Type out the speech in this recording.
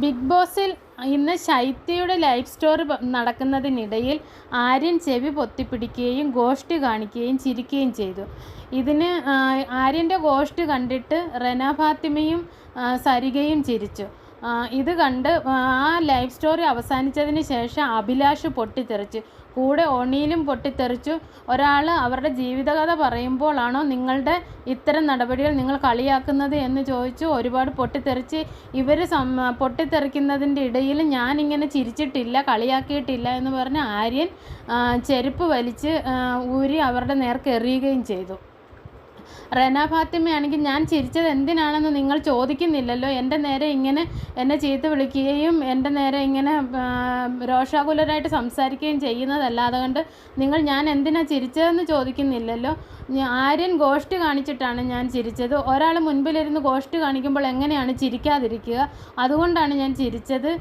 Big ബോസിൽ ഇന്ന് ശൈത്യയുടെ life story നടക്കുന്നതിനിടയിൽ Aryan ചെവി പൊത്തിപ്പിടിക്കുകയും ഗോഷ്ടി കാണിക്കുകയും ചിരിക്കുകയും ചെയ്തു. ഇതിന് ആര്യൻ്റെ ഗോഷ്ടി കണ്ടിട്ട് റെന ഫാത്തിമയും സരികയും ചിരിച്ചു. ഇത് കണ്ട് ആ ലൈഫ് സ്റ്റോറി അവസാനിച്ചതിന് ശേഷം അഭിലാഷ് പൊട്ടിത്തെറിച്ചു. കൂടെ ഒണിയിലും പൊട്ടിത്തെറിച്ചു. ഒരാൾ അവരുടെ ജീവിതകഥ പറയുമ്പോഴാണോ നിങ്ങളുടെ ഇത്തരം നടപടികൾ നിങ്ങൾ കളിയാക്കുന്നത് എന്ന് ചോദിച്ചു. ഒരുപാട് പൊട്ടിത്തെറിച്ച് ഇവർ പൊട്ടിത്തെറിക്കുന്നതിൻ്റെ ഇടയിൽ ഞാനിങ്ങനെ ചിരിച്ചിട്ടില്ല, കളിയാക്കിയിട്ടില്ല എന്ന് പറഞ്ഞ് ആര്യൻ ചെരുപ്പ് വലിച്ച് ഊരി അവരുടെ നേർക്ക് എറിയുകയും ചെയ്തു. റെന ഫാത്തിമയാണെങ്കിൽ ഞാൻ ചിരിച്ചത് എന്തിനാണെന്ന് നിങ്ങൾ ചോദിക്കുന്നില്ലല്ലോ, എൻ്റെ നേരെ ഇങ്ങനെ എന്നെ ചീത്ത വിളിക്കുകയും എൻ്റെ നേരെ ഇങ്ങനെ രോഷാകുലരായിട്ട് സംസാരിക്കുകയും ചെയ്യുന്നതല്ലാതെ കൊണ്ട് നിങ്ങൾ ഞാൻ എന്തിനാണ് ചിരിച്ചതെന്ന് ചോദിക്കുന്നില്ലല്ലോ. ആര്യൻ ഗോഷ്ടി കാണിച്ചിട്ടാണ് ഞാൻ ചിരിച്ചത്. ഒരാൾ മുൻപിലിരുന്ന് ഗോഷ്ടി കാണിക്കുമ്പോൾ എങ്ങനെയാണ് ചിരിക്കാതിരിക്കുക? അതുകൊണ്ടാണ് ഞാൻ ചിരിച്ചത്.